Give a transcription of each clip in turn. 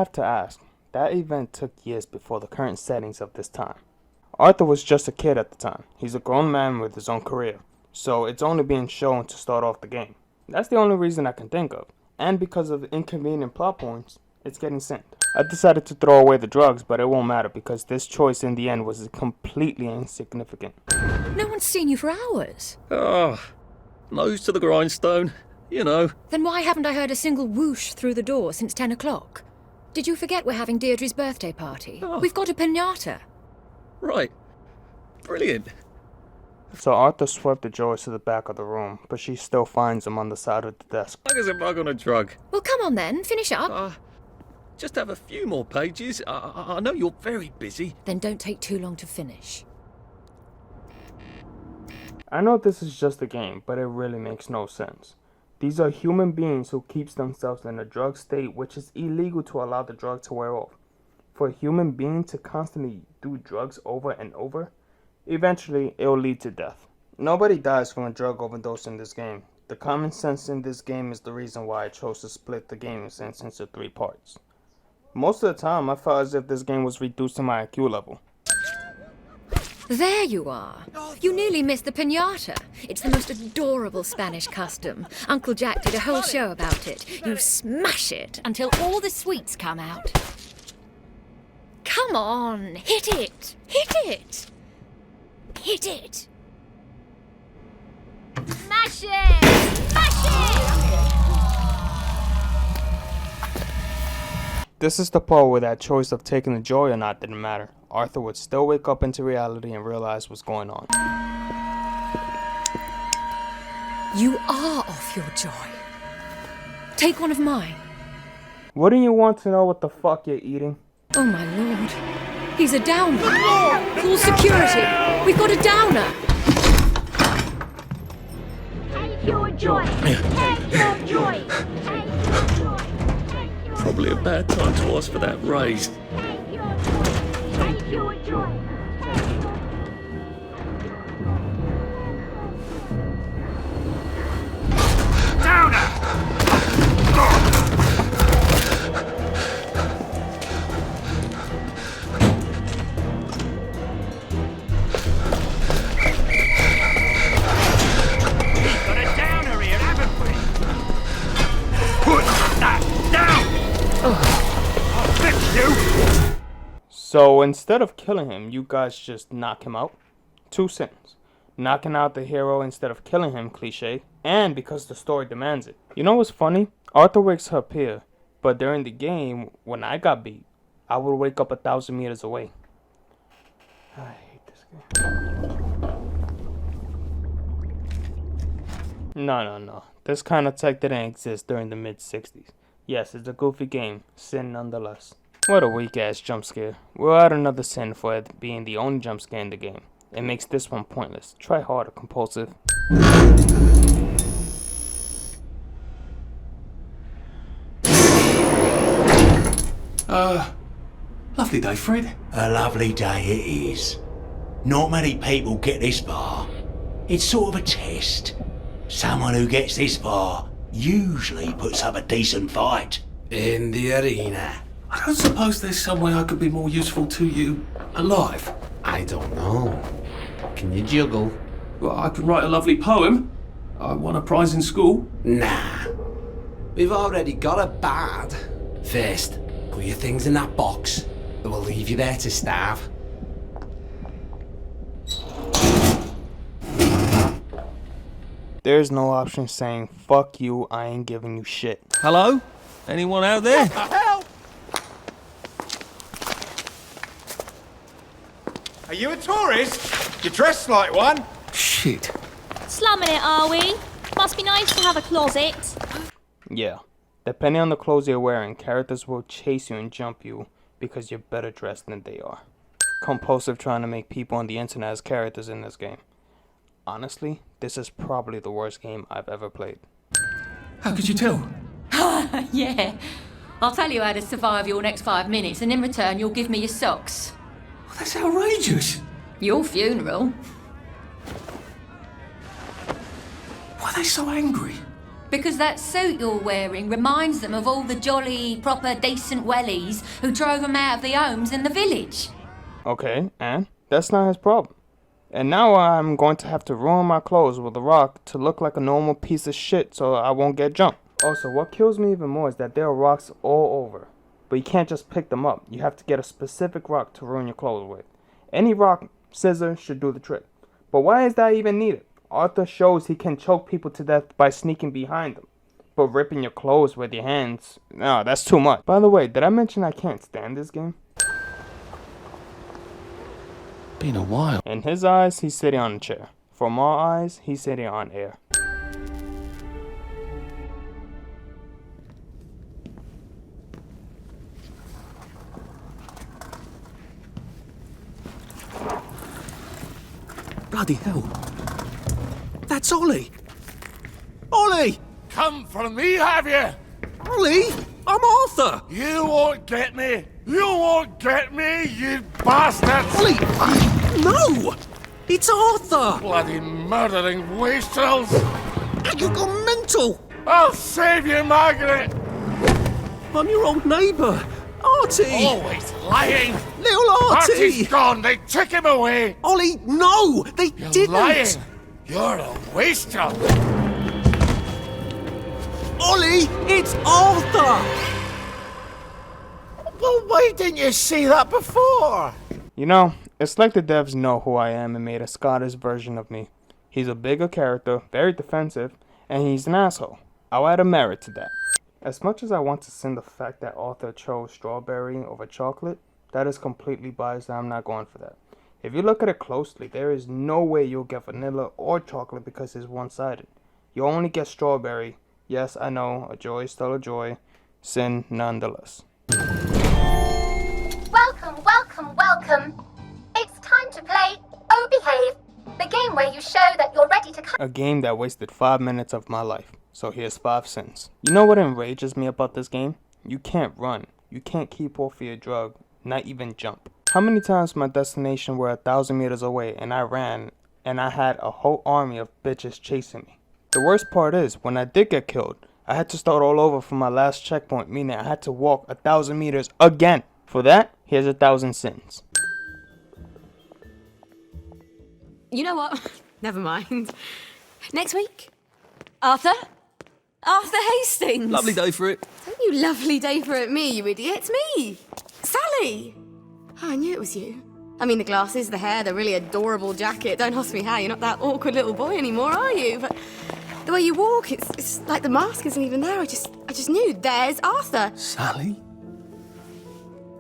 have to ask, that event took years before the current settings of this time. Arthur was just a kid at the time. He's a grown man with his own career, so it's only being shown to start off the game. That's the only reason I can think of, and because of the inconvenient plot points, it's getting sent. I decided to throw away the drugs, but it won't matter because this choice in the end was completely insignificant. No one's seen you for hours. Nose to the grindstone, you know. Then why haven't I heard a single whoosh through the door since 10 o'clock? Did you forget we're having Deirdre's birthday party? We've got a piñata. Right. Brilliant. So Arthur swept the drawers to the back of the room, but she still finds them on the side of the desk. Like as a bug on a drug. Well, come on then, finish up. Just have a few more pages. I know you're very busy. Then don't take too long to finish. I know this is just a game, but it really makes no sense. These are human beings who keeps themselves in a drug state, which is illegal to allow the drug to wear off. For a human being to constantly do drugs over and over, eventually it will lead to death. Nobody dies from a drug overdose in this game. The common sense in this game is the reason why I chose to split the game into 3 parts. Most of the time, I felt as if this game was reducing my IQ level. There you are. You nearly missed the piñata. It's the most adorable Spanish custom. Uncle Jack did a whole show about it. You smash it until all the sweets come out. Come on, hit it! Hit it! Hit it! Smash it! Smash it! This is the part where that choice of taking the joy or not didn't matter. Arthur would still wake up into reality and realize what's going on. You are off your joy. Take one of mine. Wouldn't you want to know what the fuck you're eating? Oh my lord. He's a downer. Call security. We've got a downer. Take your joy. Take your joy. Take your joy. Probably a bad time to ask for that raise. Take your joy. Take your joy. So instead of killing him, you guys just knock him out? 2 sins. Knocking out the hero instead of killing him, cliche, and because the story demands it. You know what's funny? Arthur wakes up here, but during the game, when I got beat, I would wake up 1,000 meters away. I hate this game. No. This kind of tech didn't exist during the mid-60s. Yes, it's a goofy game, sin nonetheless. What a weak-ass jump scare. We'll add another sin for it being the only jump scare in the game. It makes this one pointless. Try harder, compulsive. Lovely day, Fred. A lovely day it is. Not many people get this far. It's sort of a test. Someone who gets this far usually puts up a decent fight. In the arena. I don't suppose there's some way I could be more useful to you alive. I don't know. Can you juggle? Well, I can write a lovely poem. I won a prize in school. Nah. We've already got a bard. First, put your things in that box. We'll leave you there to starve. There's no option saying, fuck you, I ain't giving you shit. Hello? Anyone out there? Help! Are you a tourist? You're dressed like one. Shit. Slumming it, are we? Must be nice to have a closet. Yeah. Depending on the clothes you're wearing, characters will chase you and jump you because you're better dressed than they are. Compulsive trying to make people on the internet as characters in this game. Honestly, this is probably the worst game I've ever played. How could you tell? Yeah. I'll tell you how to survive your next 5 minutes, and in return you'll give me your socks. Well, that's outrageous. Your funeral. Why are they so angry? Because that suit you're wearing reminds them of all the jolly, proper, decent wellies who drove them out of the homes in the village. Okay, and that's not his problem. And now I'm going to have to ruin my clothes with a rock to look like a normal piece of shit so I won't get jumped. Also, what kills me even more is that there are rocks all over. But you can't just pick them up. You have to get a specific rock to ruin your clothes with. Any rock, scissor should do the trick. But why is that even needed? Arthur shows he can choke people to death by sneaking behind them. But ripping your clothes with your hands, no, that's too much. By the way, did I mention I can't stand this game? Been a while. In his eyes, he's sitting on a chair. From our eyes, he's sitting on air. Bloody hell. That's Ollie. Ollie! Come for me, have you? Ollie! I'm Arthur! You won't get me! You won't get me, you bastard! Ollie! No! It's Arthur! Bloody murdering wastrels! You've gone mental! I'll save you, Margaret! I'm your old neighbour, Artie! Always lying! Little Artie! Artie's gone, they took him away! Ollie, no! They You're didn't! lying! You're a wastrel! Ollie, it's Arthur! Well, why didn't you see that before? You know, it's like the devs know who I am and made a Scottish version of me. He's a bigger character, very defensive, and he's an asshole. I'll add a merit to that. As much as I want to send the fact that Arthur chose strawberry over chocolate, that is completely biased and I'm not going for that. If you look at it closely, there is no way you'll get vanilla or chocolate because it's one-sided. You'll only get strawberry. Yes, I know, a joy is still a joy. Sin nonetheless. Welcome, welcome, welcome. It's time to play Oh Behave, the game where you show that you're ready to A game that wasted 5 minutes of my life. So here's 5 cents. You know what enrages me about this game? You can't run. You can't keep off your drug. Not even jump. How many times my destination were 1,000 meters away and I ran and I had a whole army of bitches chasing me. The worst part is, when I did get killed, I had to start all over from my last checkpoint, meaning I had to walk 1,000 meters again. For that, here's 1,000 cents. You know what? Never mind. Next week? Arthur? Arthur Hastings! Lovely day for it. Don't you lovely day for it, me, you idiot. It's me! Sally! Oh, I knew it was you. I mean, the glasses, the hair, the really adorable jacket. Don't ask me how, you're not that awkward little boy anymore, are you? But the way you walk, it's like the mask isn't even there. I just knew. There's Arthur. Sally?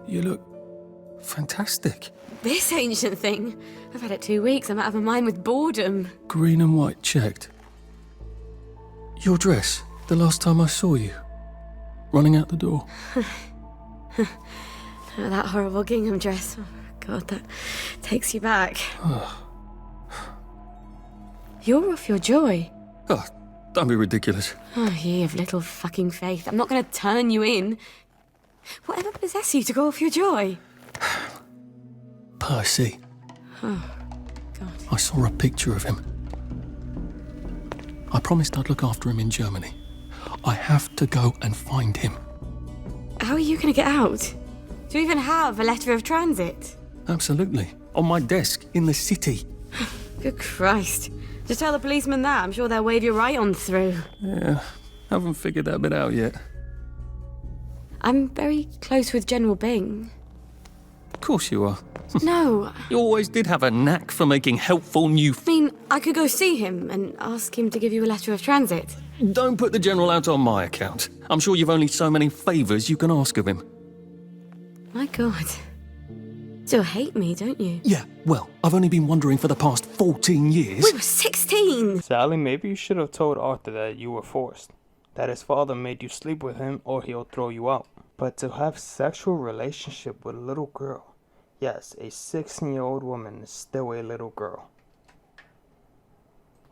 You look fantastic. This ancient thing. I've had it 2 weeks. I'm out of my mind with boredom. Green and white checked. Your dress, the last time I saw you. Running out the door. Oh, that horrible gingham dress. Oh, God, that takes you back. You're off your joy. Oh, don't be ridiculous. Oh, ye of little fucking faith. I'm not going to turn you in. Whatever possessed you to go off your joy? Percy. Oh, God. I saw a picture of him. I promised I'd look after him in Germany. I have to go and find him. How are you going to get out? Do you even have a letter of transit? Absolutely. On my desk, in the city. Good Christ. Just tell the policeman that. I'm sure they'll wave you right on through. Yeah, haven't figured that bit out yet. I'm very close with General Bing. Of course you are. No. You always did have a knack for making helpful new... I mean, I could go see him and ask him to give you a letter of transit. Don't put the General out on my account. I'm sure you've only so many favours you can ask of him. My God. Still hate me, don't you? Yeah, well, I've only been wondering for the past 14 years... We were 16! Sally, maybe you should have told Arthur that you were forced. That his father made you sleep with him or he'll throw you out. But to have sexual relationship with a little girl... Yes, a 16-year-old woman is still a little girl.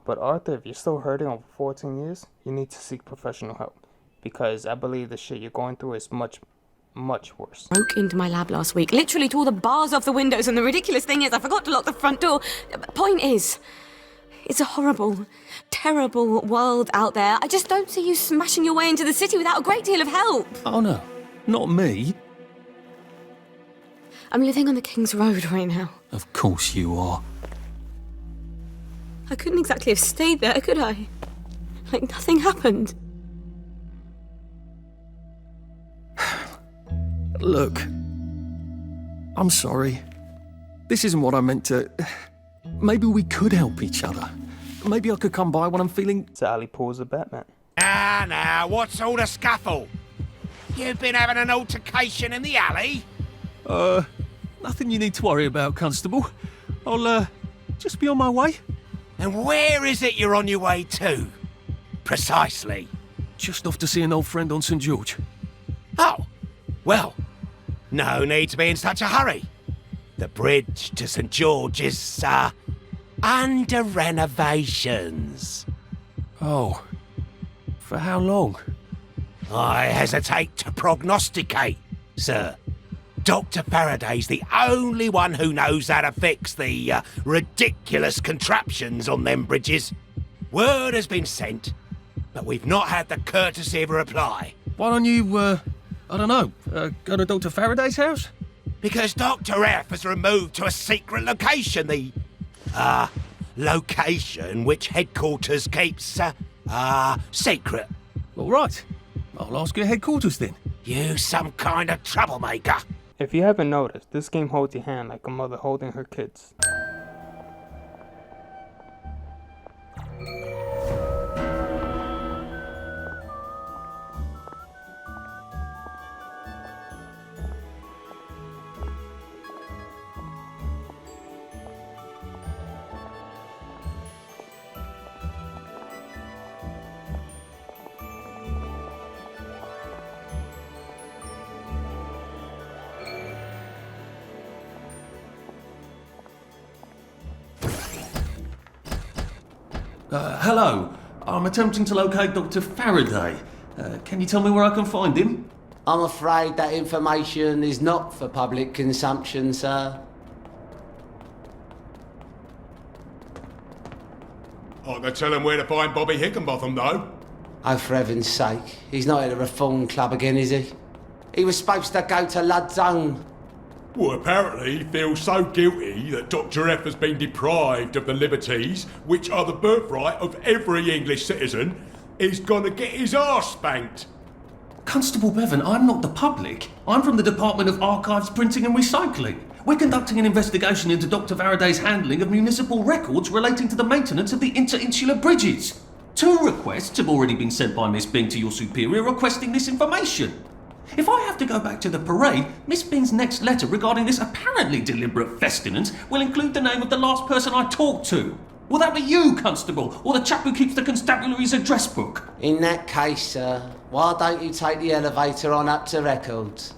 But Arthur, if you're still hurting over 14 years, you need to seek professional help. Because I believe the shit you're going through is much worse. Broke into my lab last week, literally tore the bars off the windows, and the ridiculous thing is I forgot to lock the front door. Point is, It's a horrible, terrible world out there. I just don't see you smashing your way into the city without a great deal of help. Oh no, not me. I'm living on the King's Road right now. Of course you are. I couldn't exactly have stayed there, could I? Like nothing happened. Look, I'm sorry. This isn't what I meant to... Maybe we could help each other. Maybe I could come by when I'm feeling... Sally pulls a Batman. Now, what's all the scuffle? You've been having an altercation in the alley? Nothing you need to worry about, Constable. I'll, just be on my way. And where is it you're on your way to? Precisely. Just off to see an old friend on St. George. Oh, well, no need to be in such a hurry. The bridge to St. George is, under renovations. Oh. For how long? I hesitate to prognosticate, sir. Dr. Faraday's the only one who knows how to fix the ridiculous contraptions on them bridges. Word has been sent, but we've not had the courtesy of a reply. Why don't you, I don't know, go to Dr. Faraday's house? Because Dr. F has removed to a secret location, the, location which headquarters keeps, secret. All right. I'll ask your headquarters then. You some kind of troublemaker. If you haven't noticed, this game holds your hand like a mother holding her kids. Hello. I'm attempting to locate Dr. Faraday. Can you tell me where I can find him? I'm afraid that information is not for public consumption, sir. I can tell him where to find Bobby Hickenbotham, though. Oh, for heaven's sake. He's not at a reform club again, is he? He was supposed to go to Lud's Own. Well, apparently he feels so guilty that Dr. F has been deprived of the liberties which are the birthright of every English citizen, he's gonna get his arse spanked. Constable Bevan, I'm not the public. I'm from the Department of Archives, Printing and Recycling. We're conducting an investigation into Dr. Faraday's handling of municipal records relating to the maintenance of the interinsular bridges. 2 requests have already been sent by Miss Bing to your superior requesting this information. If I have to go back to the parade, Miss Bing's next letter regarding this apparently deliberate festinance will include the name of the last person I talked to. Will that be you, Constable, or the chap who keeps the constabulary's address book? In that case, sir, why don't you take the elevator on up to records?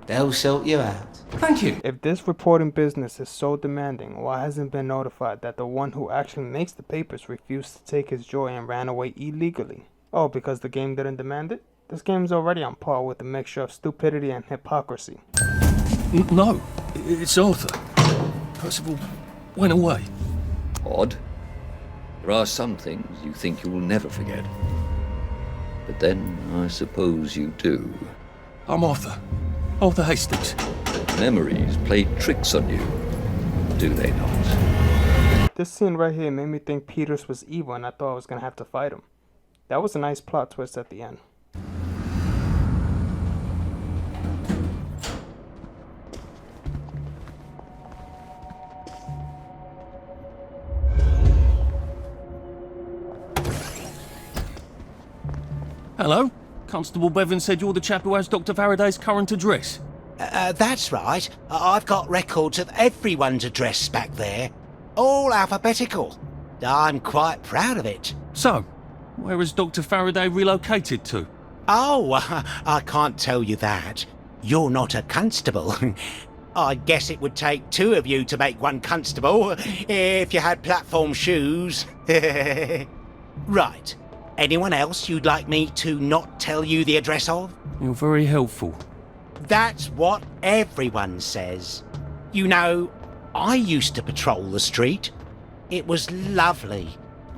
They'll sort you out. Thank you. If this reporting business is so demanding, why hasn't been notified that the one who actually makes the papers refused to take his joy and ran away illegally? Oh, because the game didn't demand it? This game is already on par with a mixture of stupidity and hypocrisy. No, it's Arthur. Percival went away. Odd. There are some things you think you will never forget. But then, I suppose you do. I'm Arthur. Arthur Hastings. But memories play tricks on you, do they not? This scene right here made me think Peters was evil and I thought I was going to have to fight him. That was a nice plot twist at the end. Hello? Constable Bevan said you're the chap who has Dr. Faraday's current address. That's right. I've got records of everyone's address back there. All alphabetical. I'm quite proud of it. So, where has Dr. Faraday relocated to? Oh, I can't tell you that. You're not a constable. I guess it would take 2 of you to make one constable, if you had platform shoes. Right. Anyone else you'd like me to not tell you the address of? You're very helpful. That's what everyone says. You know, I used to patrol the street. It was lovely.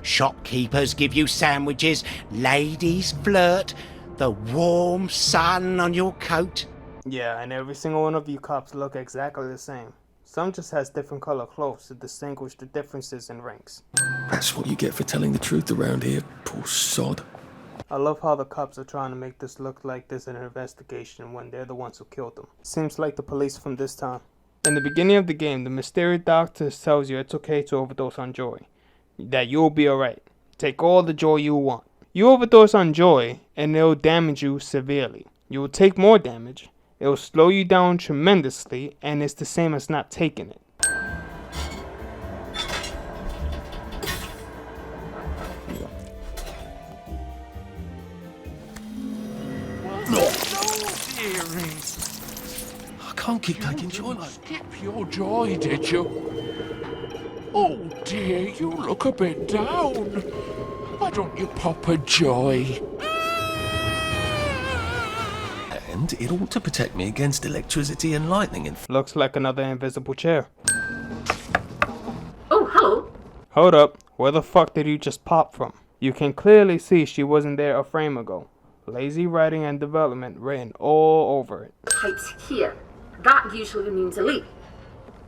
Shopkeepers give you sandwiches, ladies flirt, the warm sun on your coat. Yeah, and every single one of you cops look exactly the same. Some just has different color clothes to distinguish the differences in ranks. That's what you get for telling the truth around here, poor sod. I love how the cops are trying to make this look like this an investigation when they're the ones who killed them. Seems like the police from this time. In the beginning of the game, the mysterious doctor tells you it's okay to overdose on joy. That you'll be alright. Take all the joy you want. You overdose on joy and it'll damage you severely. You will take more damage. It will slow you down tremendously, and it's the same as not taking it. I can't keep taking joy like Skip your joy, did you? Oh dear, you look a bit down. Why don't you pop a joy? And it ought to protect me against electricity and lightning and... Looks like another invisible chair. Oh, hello. Hold up, where the fuck did you just pop from? You can clearly see she wasn't there a frame ago. Lazy writing and development written all over it. Types here. That usually means a leap.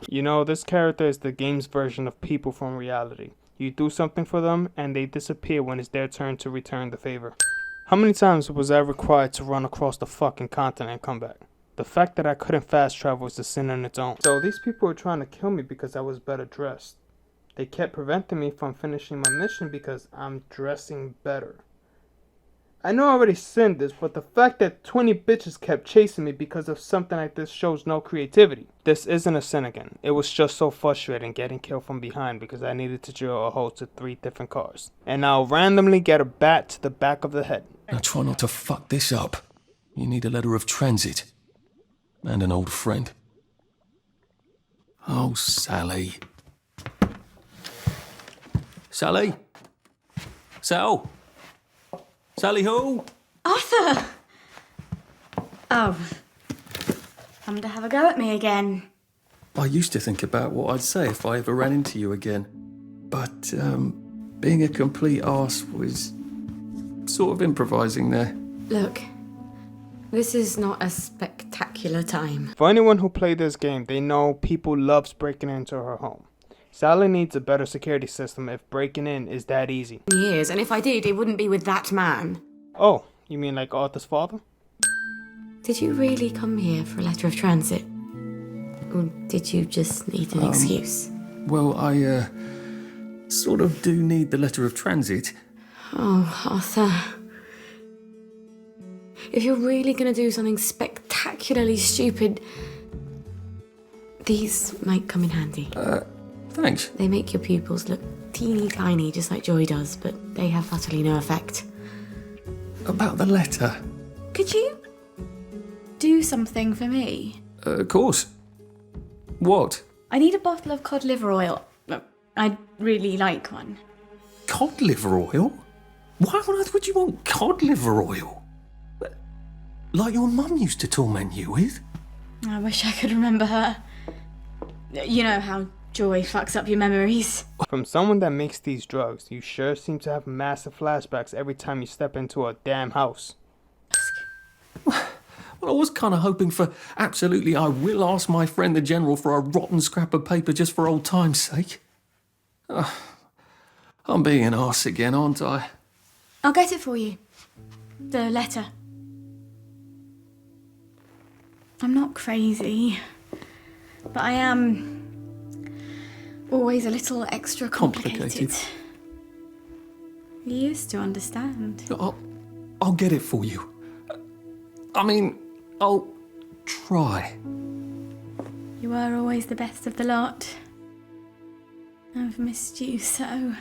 You know, this character is the game's version of people from reality. You do something for them, and they disappear when it's their turn to return the favor. How many times was I required to run across the fucking continent and come back? The fact that I couldn't fast travel is a sin on its own. So these people were trying to kill me because I was better dressed. They kept preventing me from finishing my mission because I'm dressing better. I know I already sinned this, but the fact that 20 bitches kept chasing me because of something like this shows no creativity. This isn't a sin again. It was just so frustrating getting killed from behind because I needed to drill a hole to 3 different cars. And I'll randomly get a bat to the back of the head. Now try not to fuck this up. You need a letter of transit. And an old friend. Oh, Sally. Sally? Sal? Sally who? Arthur! Oh. Come to have a go at me again. I used to think about what I'd say if I ever ran into you again. But, being a complete arse was sort of improvising there. Look, this is not a spectacular time. For anyone who played this game, they know people loves breaking into her home. Sally needs a better security system if breaking in is that easy. Years, and if I did, it wouldn't be with that man. Oh, you mean like Arthur's father? Did you really come here for a letter of transit? Or did you just need an excuse? Well, I, sort of do need the letter of transit. Oh, Arthur. If you're really gonna do something spectacularly stupid, these might come in handy. Thanks. They make your pupils look teeny tiny, just like Joy does, but they have utterly no effect. About the letter? Could you do something for me? Of course. What? I need a bottle of cod liver oil. I'd really like one. Cod liver oil? Why on earth would you want cod liver oil? Like your mum used to torment you with? I wish I could remember her. You know how Joy fucks up your memories. From someone that makes these drugs, you sure seem to have massive flashbacks every time you step into a damn house. Well, I was kind of hoping for absolutely I will ask my friend the General for a rotten scrap of paper just for old time's sake. I'm being an arse again, aren't I? I'll get it for you. The letter. I'm not crazy, but I am always a little extra complicated. You used to understand. I'll get it for you. I mean, I'll try. You were always the best of the lot. I've missed you so.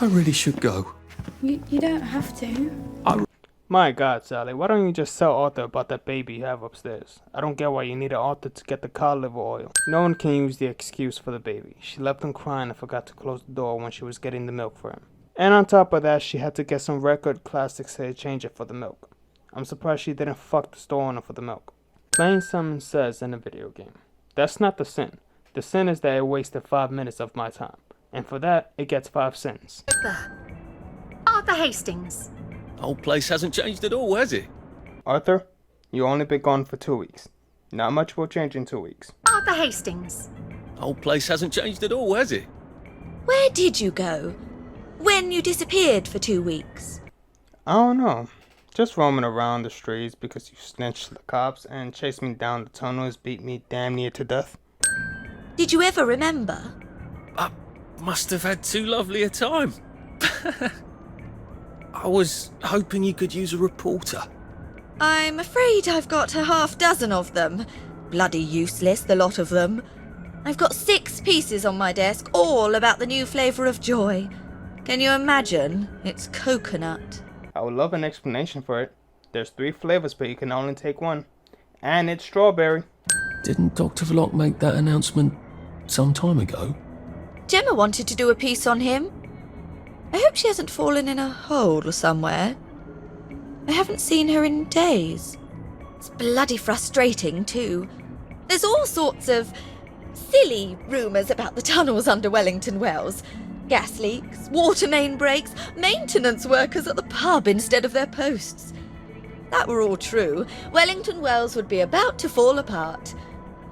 I really should go. You don't have to. My God, Sally, why don't you just tell Arthur about that baby you have upstairs? I don't get why you needed Arthur to get the cod liver oil. No one can use the excuse for the baby. She left him crying and forgot to close the door when she was getting the milk for him. And on top of that, she had to get some record classics to change it for the milk. I'm surprised she didn't fuck the store owner for the milk. Plain Simon says in a video game, That's not the sin. The sin is that it wasted 5 minutes of my time. And for that, it gets 5 cents. Arthur Hastings. Whole place hasn't changed at all, has it? Arthur, you only been gone for 2 weeks. Not much will change in 2 weeks. Arthur Hastings. Whole place hasn't changed at all, has it? Where did you go? When you disappeared for 2 weeks? I don't know. Just roaming around the streets because you snitched the cops and chased me down the tunnels, beat me damn near to death. Did you ever remember? I must have had too lovely a time. I was hoping you could use a reporter. I'm afraid I've got a half-dozen of them. Bloody useless, the lot of them. I've got 6 pieces on my desk, all about the new flavour of joy. Can you imagine? It's coconut. I would love an explanation for it. There's 3 flavors, but you can only take one. And it's strawberry. Didn't Dr. Vlok make that announcement some time ago? Gemma wanted to do a piece on him. I hope she hasn't fallen in a hole somewhere. I haven't seen her in days. It's bloody frustrating, too. There's all sorts of silly rumours about the tunnels under Wellington Wells. Gas leaks, water main breaks, maintenance workers at the pub instead of their posts. That were all true, Wellington Wells would be about to fall apart.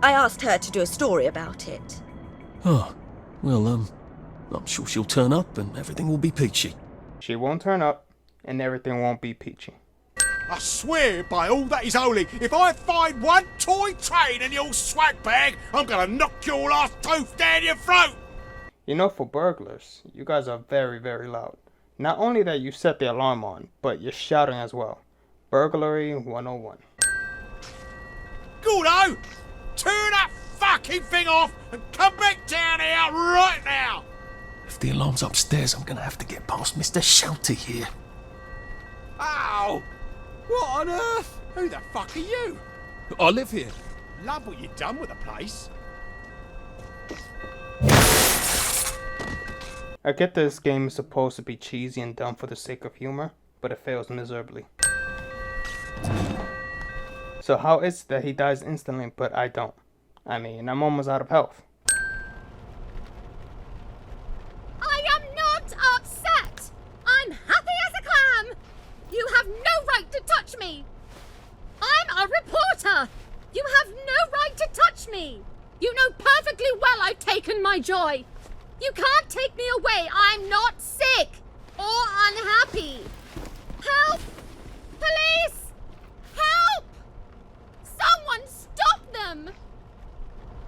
I asked her to do a story about it. Oh, well, I'm sure she'll turn up and everything will be peachy. She won't turn up, and everything won't be peachy. I swear by all that is holy, if I find one toy train in your swag bag, I'm gonna knock your last tooth down your throat! You know, for burglars, you guys are very, very loud. Not only that you set the alarm on, but you're shouting as well. Burglary 101. Gordo! Turn that fucking thing off and come back down here right now! If the alarm's upstairs, I'm gonna have to get past Mr. Shouty here. Ow! What on earth? Who the fuck are you? I live here. Love what you've done with the place. I get this game is supposed to be cheesy and dumb for the sake of humor, but it fails miserably. So how is it that he dies instantly, but I don't? I mean, I'm almost out of health. I am not upset! I'm happy as a clam! You have no right to touch me! I'm a reporter! You have no right to touch me! You know perfectly well I've taken my joy! You can't take me away! I'm not sick! Or unhappy! Help! Police! Help! Someone stop them!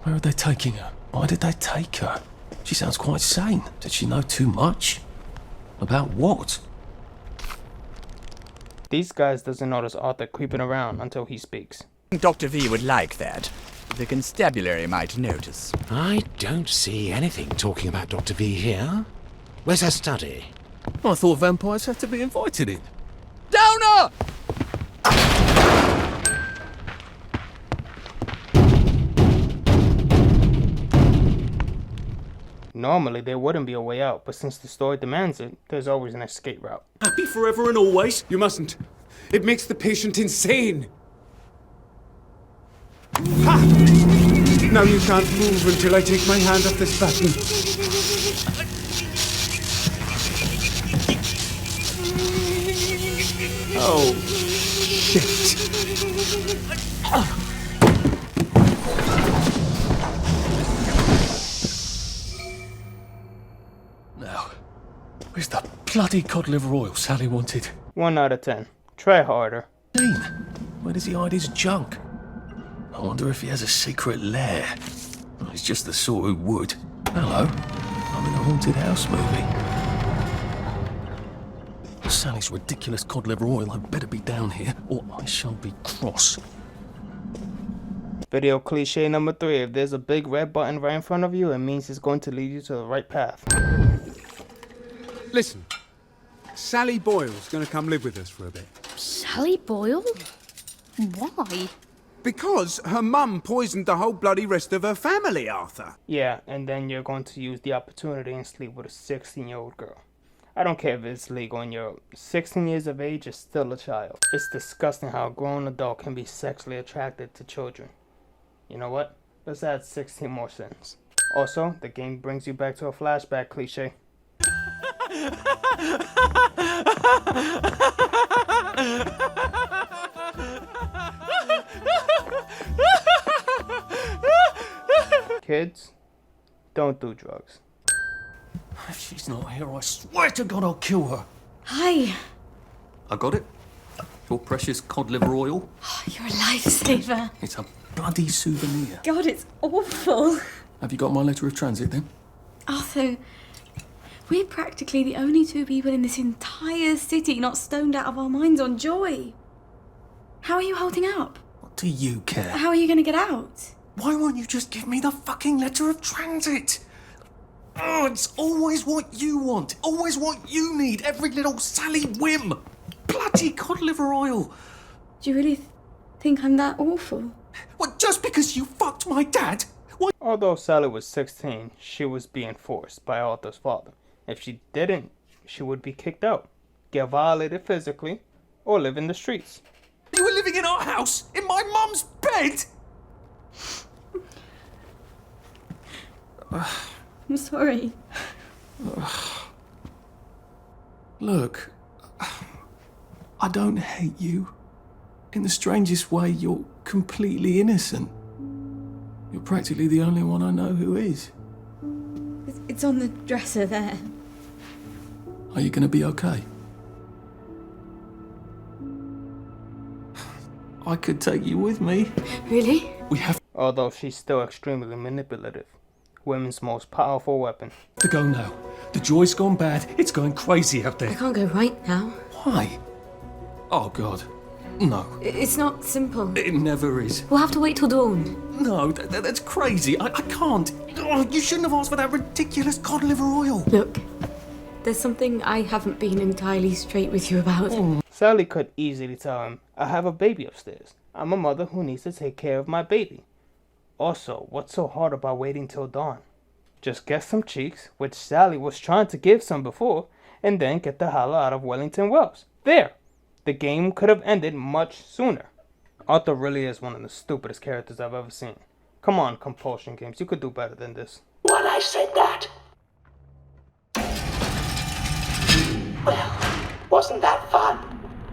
Where are they taking her? Why did they take her? She sounds quite sane. Did she know too much? About what? These guys doesn't notice Arthur creeping around until he speaks. Dr. V would like that. The constabulary might notice. I don't see anything talking about Dr. V here. Where's her study? I thought vampires had to be invited in. Downer! Normally there wouldn't be a way out, but since the story demands it, there's always an escape route. Happy forever and always? You mustn't. It makes the patient insane. Ha! Now you can't move until I take my hand off this button. Oh, shit. Now, where's the bloody cod liver oil Sally wanted? 1 out of 10. Try harder. Dean, where does he hide his junk? I wonder if he has a secret lair. Well, he's just the sort who would. Hello, I'm in a haunted house movie. Sally's ridiculous cod liver oil had better be down here, or I shall be cross. Video cliche number 3. If there's a big red button right in front of you, it means it's going to lead you to the right path. Listen, Sally Boyle's gonna come live with us for a bit. Sally Boyle? Why? Because her mum poisoned the whole bloody rest of her family, Arthur. Yeah, and then you're going to use the opportunity and sleep with a 16-year-old girl. I don't care if it's legal and you're 16 years of age, is still a child. It's disgusting how a grown adult can be sexually attracted to children. You know what? Let's add 16 more sins. Also, the game brings you back to a flashback cliche. Kids, don't do drugs. If she's not here, I swear to God I'll kill her. Hi. I got it. Your precious cod liver oil. Oh, you're a lifesaver. It's a bloody souvenir. God, it's awful. Have you got my letter of transit then? Arthur, we're practically the only two people in this entire city not stoned out of our minds on joy. How are you holding up? What do you care? How are you going to get out? Why won't you just give me the fucking letter of transit? Oh, it's always what you want. Always what you need. Every little Sally whim. Bloody cod liver oil. Do you really think I'm that awful? What, just because you fucked my dad? What? Although Sally was 16, she was being forced by Arthur's father. If she didn't, she would be kicked out, get violated physically, or live in the streets. You were living in our house, in my mum's bed? I'm sorry. Look, I don't hate you. In the strangest way, you're completely innocent. You're practically the only one I know who is. It's on the dresser there. Are you going to be okay? I could take you with me. Really? We have Although she's still extremely manipulative. Women's most powerful weapon. to go now. The joy's gone bad. It's going crazy out I there. can't go right now. Why? Oh, God. No. It's not simple. It never is. We'll have to wait till dawn. No, that's crazy. I can't. Oh, you shouldn't have asked for that ridiculous cod liver oil. Look, there's something I haven't been entirely straight with you about. Sally could easily tell him, I have a baby upstairs. I'm a mother who needs to take care of my baby. Also, what's so hard about waiting till dawn? Just get some cheeks, which Sally was trying to give some before, and then get the hell out of Wellington Wells. There! The game could have ended much sooner. Arthur really is one of the stupidest characters I've ever seen. Come on, Compulsion Games, you could do better than this. When I said that. Well, wasn't that fun?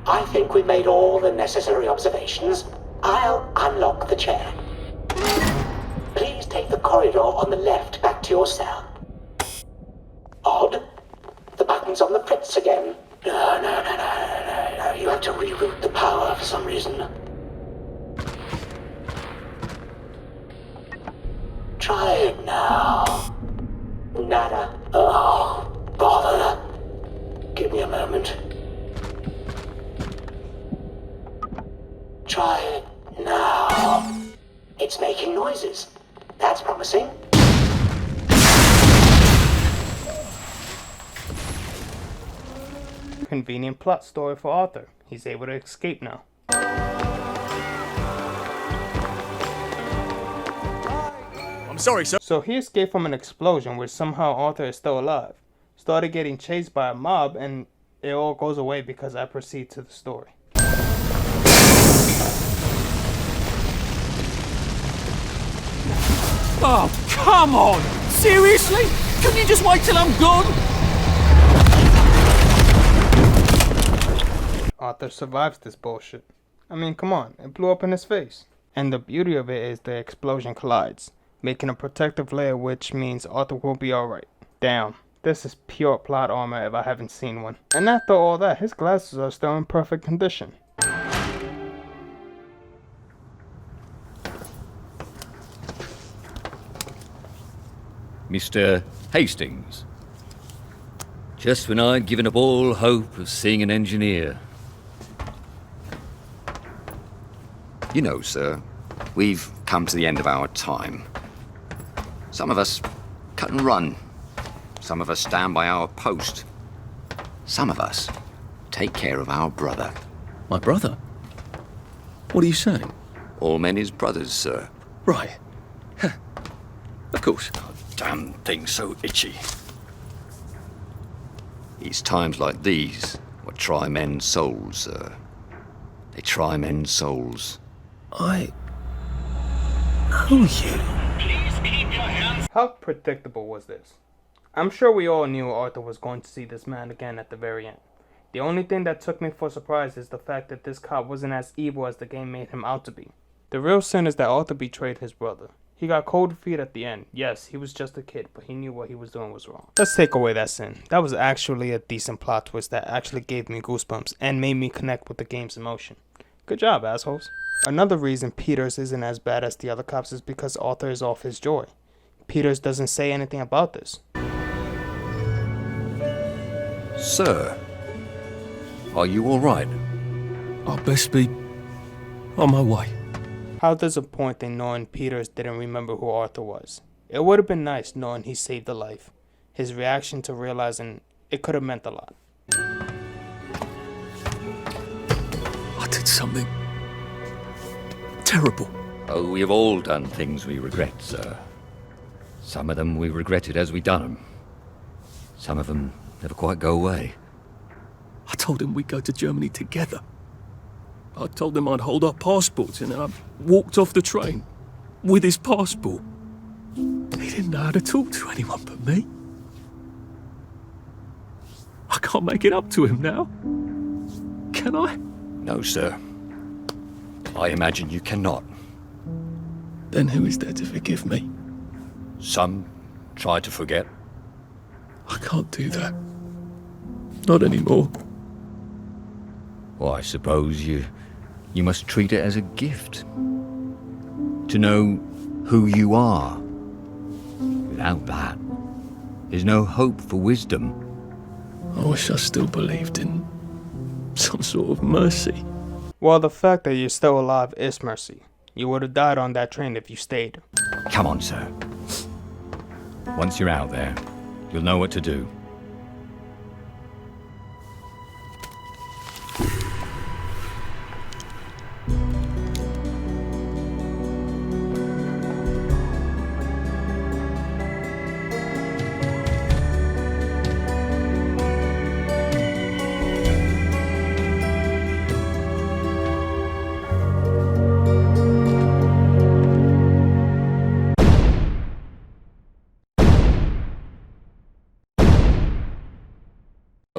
I think we made all the necessary observations. I'll unlock the chair. Please take the corridor on the left back to your cell. Odd. The button's on the Fritz again. No. You have to reroute the power for some reason. Try it now. Nada. Oh, bother. Give me a moment. Try it now. It's making noises. That's promising. Convenient plot story for Arthur. He's able to escape now. I'm sorry, sir. So he escaped from an explosion where somehow Arthur is still alive. Started getting chased by a mob, and it all goes away because I proceed to the story. Oh, come on! Seriously? Couldn't you just wait till I'm gone? Arthur survives this bullshit. I mean, come on, it blew up in his face. And the beauty of it is the explosion collides, making a protective layer, which means Arthur will be alright. Damn, this is pure plot armor if I haven't seen one. And after all that, his glasses are still in perfect condition. Mr. Hastings. Just when I'd given up all hope of seeing an engineer. You know, sir, we've come to the end of our time. Some of us cut and run. Some of us stand by our post. Some of us take care of our brother. My brother? What are you saying? All men is brothers, sir. Right. Of course. Damn thing's so itchy. It's times like these what try men's souls, sir. They try men's souls. know you. How predictable was this? I'm sure we all knew Arthur was going to see this man again at the very end. The only thing that took me for surprise is the fact that this cop wasn't as evil as the game made him out to be. The real sin is that Arthur betrayed his brother. He got cold feet at the end. Yes, he was just a kid, but he knew what he was doing was wrong. Let's take away that sin. That was actually a decent plot twist that actually gave me goosebumps and made me connect with the game's emotion. Good job, assholes. Another reason Peters isn't as bad as the other cops is because Arthur is off his joy. Peters doesn't say anything about this. Sir, are you all right? I'd best be on my way. How disappointing knowing Peters didn't remember who Arthur was. It would have been nice knowing he saved a life. His reaction to realizing it could have meant a lot. I did something terrible. Oh, we have all done things we regret, sir. Some of them we regretted as we done them. Some of them never quite go away. I told him we'd go to Germany together. I told him I'd hold our passports, and then I walked off the train with his passport. He didn't know how to talk to anyone but me. I can't make it up to him now. Can I? No, sir. I imagine you cannot. Then who is there to forgive me? Some try to forget. I can't do that. Not anymore. Well, I suppose you must treat it as a gift. To know who you are. Without that, there's no hope for wisdom. I wish I still believed in some sort of mercy. Well, the fact that you're still alive is mercy. You would have died on that train if you stayed. Come on, sir. Once you're out there, you'll know what to do.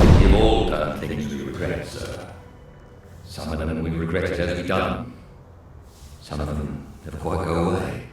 We've all done things we regret, sir. Some of them we regretted as we done. Some of them never quite go away.